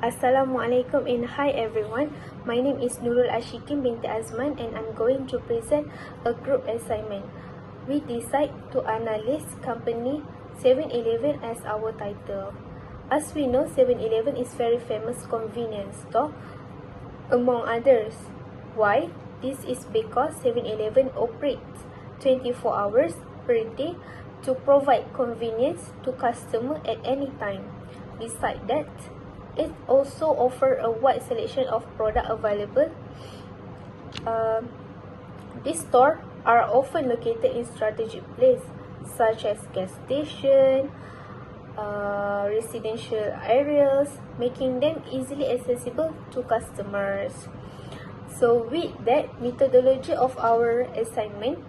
Assalamualaikum and hi everyone. My name is Nurul Ashikin binti Azman and I'm going to present a group assignment. We decide to analyze company 7-Eleven as our title. As we know, 7-Eleven is very famous convenience store among others. Why? This is because 7-Eleven operates 24 hours per day to provide convenience to customer at any time. Besides that, it also offers a wide selection of products available. These stores are often located in strategic places such as gas station, residential areas, making them easily accessible to customers. So with that, methodology of our assignment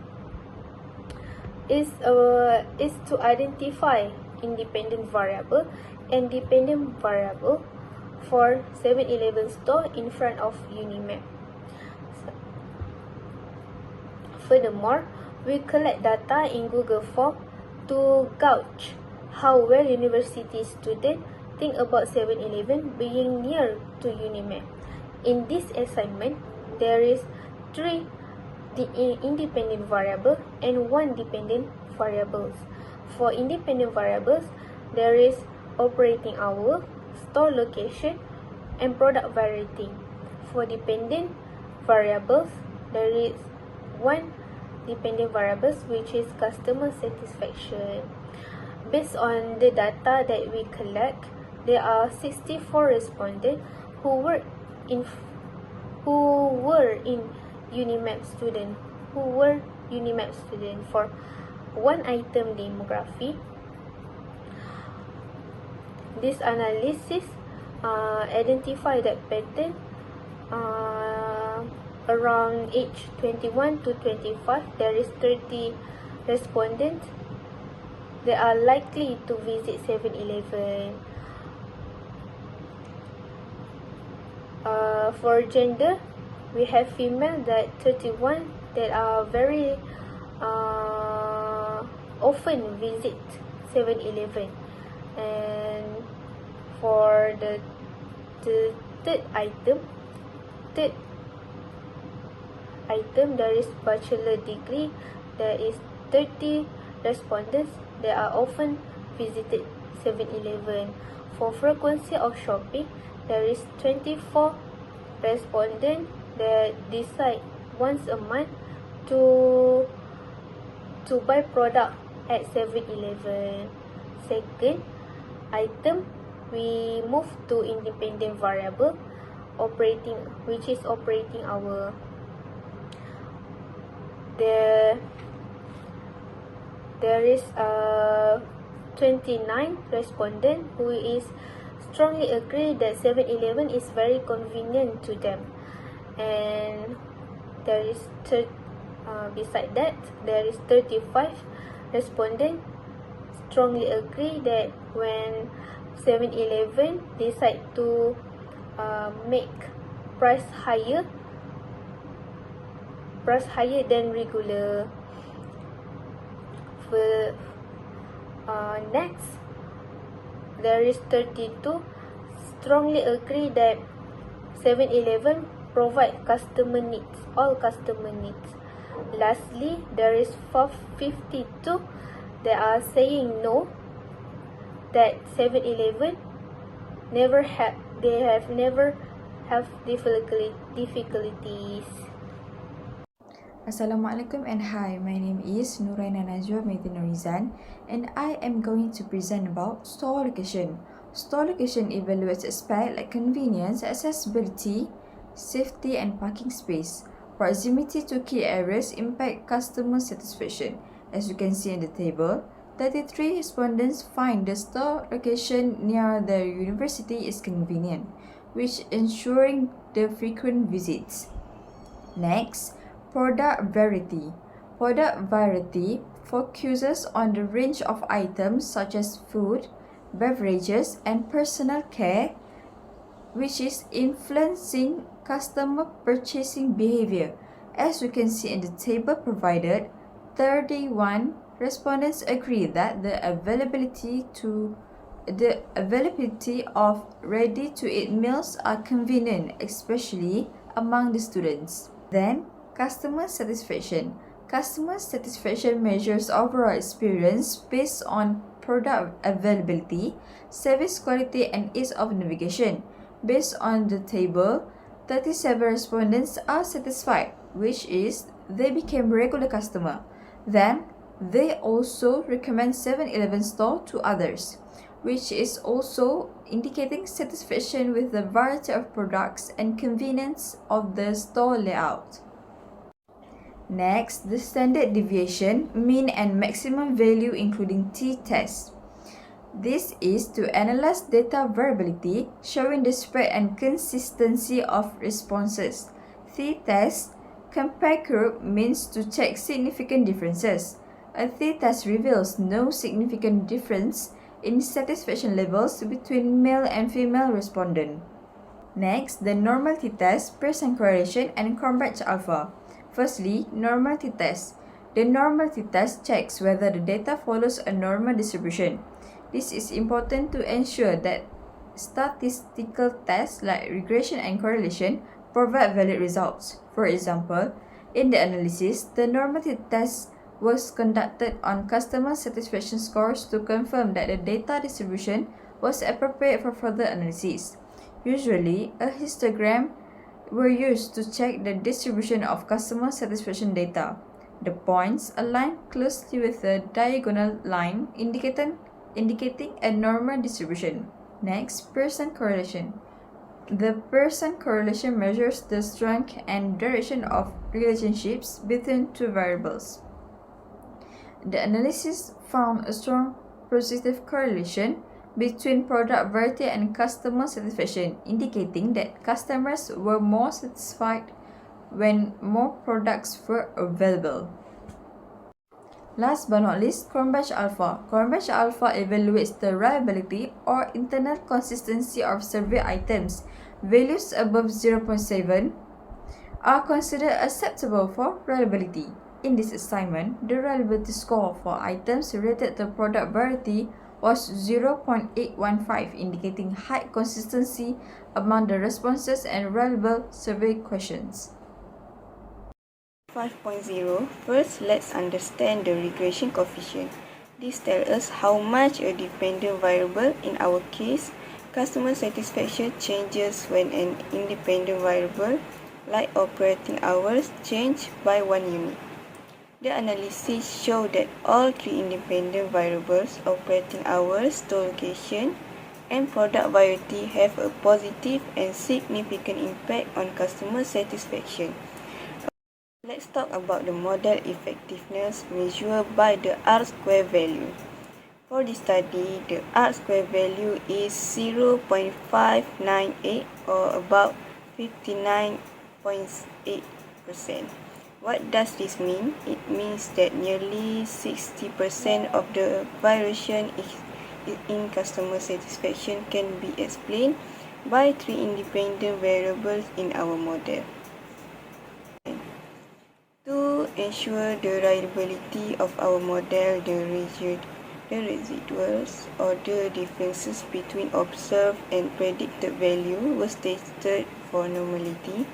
is to identify independent variable and dependent variable for 7-Eleven store in front of Unimap. Furthermore, we collect data in Google Form to gauge how well university students think about 7-Eleven being near to Unimap. In this assignment, there is 3 independent variables and 1 dependent variables. For independent variables, there is operating hour, store location, and product variety. For dependent variables, there is 1 dependent variables which is customer satisfaction. Based on the data that we collect, there are 64 respondents who were in Unimap student for one item demography. This analysis identify that pattern around age 21 to 25. There is 30 respondents that are likely to visit 7-Eleven. For gender, we have female that 31 that are very often visit 7-Eleven. And for the third item, there is bachelor degree. There is 30 respondents that are often visited 7-Eleven. For frequency of shopping, there is 24 respondents that decide once a month to buy product at 7-Eleven. Second item, we move to independent variable which is operating hour. There is 29 respondent who is strongly agree that 7-Eleven is very convenient to them, and there is beside that, there is 35 respondent strongly agree that when 7-Eleven decide to make price higher than regular. Next, there is 32 strongly agree that 7-Eleven provide all customer needs. Lastly, there is 52 that are saying no, that 7-Eleven never have difficulties. Assalamualaikum and hi, my name is Nuraina Najwa Medinorizan and I am going to present about store location. Store location evaluates aspects like convenience, accessibility, safety and parking space. Proximity to key areas impact customer satisfaction. As you can see in the table, 33 respondents find the store location near their university is convenient, which ensuring the frequent visits. Next, product variety. Product variety focuses on the range of items such as food, beverages, and personal care, which is influencing customer purchasing behavior. As you can see in the table provided, 31 respondents agree that the availability to the availability of ready-to-eat meals are convenient, especially among the students. Then, customer satisfaction. Customer satisfaction measures overall experience based on product availability, service quality, and ease of navigation. Based on the table, 37 respondents are satisfied, which is they became regular customer. Then, they also recommend 7-Eleven store to others, which is also indicating satisfaction with the variety of products and convenience of the store layout. Next, the standard deviation, mean and maximum value including t-test. This is to analyze data variability, showing the spread and consistency of responses. T-test, compare group, means to check significant differences. A t-test reveals no significant difference in satisfaction levels between male and female respondent. Next, the normal t-test, Pearson correlation, and Cronbach alpha. Firstly, normal t-test. The normal t-test checks whether the data follows a normal distribution. This is important to ensure that statistical tests like regression and correlation provide valid results. For example, in the analysis, the normal t-test was conducted on customer satisfaction scores to confirm that the data distribution was appropriate for further analysis. Usually, a histogram were used to check the distribution of customer satisfaction data. The points align closely with the diagonal line indicating a normal distribution. Next, Pearson correlation. The Pearson correlation measures the strength and direction of relationships between two variables. The analysis found a strong positive correlation between product variety and customer satisfaction, indicating that customers were more satisfied when more products were available. Last but not least, Cronbach alpha. Cronbach alpha evaluates the reliability or internal consistency of survey items. Values above 0.7 are considered acceptable for reliability. In this assignment, the reliability score for items related to product variety was 0.815, indicating high consistency among the responses and reliable survey questions. 5.0. First, let's understand the regression coefficient. This tells us how much a dependent variable, in our case, customer satisfaction, changes when an independent variable, like operating hours, change by 1 unit. The analysis showed that all three independent variables, operating hours, store location, and product variety, have a positive and significant impact on customer satisfaction. Let's talk about the model effectiveness measured by the R-square value. For this study, the R-square value is 0.598 or about 59.8%. What does this mean? It means that nearly 60% of the variation in customer satisfaction can be explained by three independent variables in our model. To ensure the reliability of our model, the residuals or the differences between observed and predicted value was tested for normality.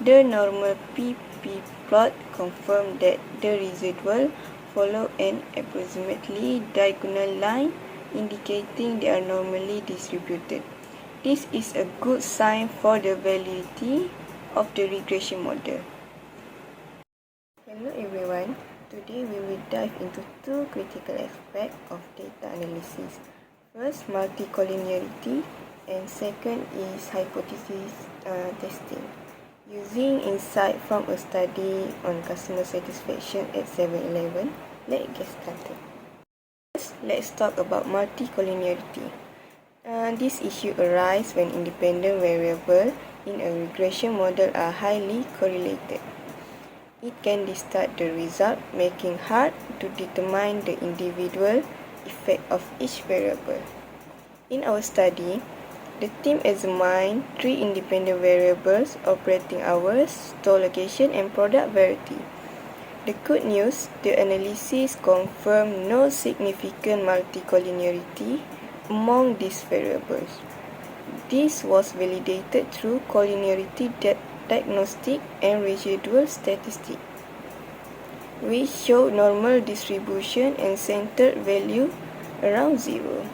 The normal PP plot confirmed that the residual follow an approximately diagonal line, indicating they are normally distributed. This is a good sign for the validity of the regression model. Hello everyone, today we will dive into two critical aspects of data analysis. First, multicollinearity, and second is hypothesis testing. Using insight from a study on customer satisfaction at 7-Eleven, let's get started. First, let's talk about multicollinearity. This issue arises when independent variables in a regression model are highly correlated. It can distort the result, making it hard to determine the individual effect of each variable. In our study, the team examined three independent variables: operating hours, store location, and product variety. The good news, the analysis confirmed no significant multicollinearity among these variables. This was validated through collinearity diagnostic and residual statistics, which showed normal distribution and centered value around zero.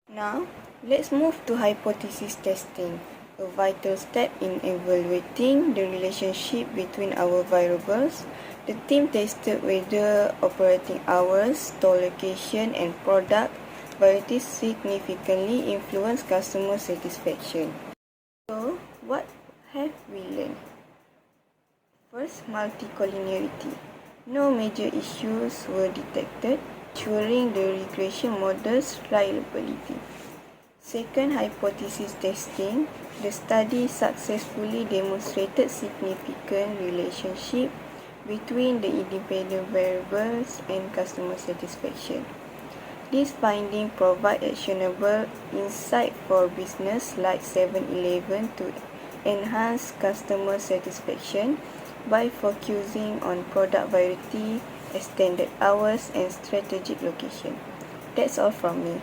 Now, let's move to hypothesis testing, a vital step in evaluating the relationship between our variables. The team tested whether operating hours, store location, and product varieties significantly influence customer satisfaction. So, what have we learned? First, multicollinearity. No major issues were detected, ensuring the regression model's reliability. Second, hypothesis testing. The study successfully demonstrated significant relationship between the independent variables and customer satisfaction. This finding provide actionable insight for business like 7-Eleven to enhance customer satisfaction by focusing on product variety, extended hours, and strategic location. That's all from me.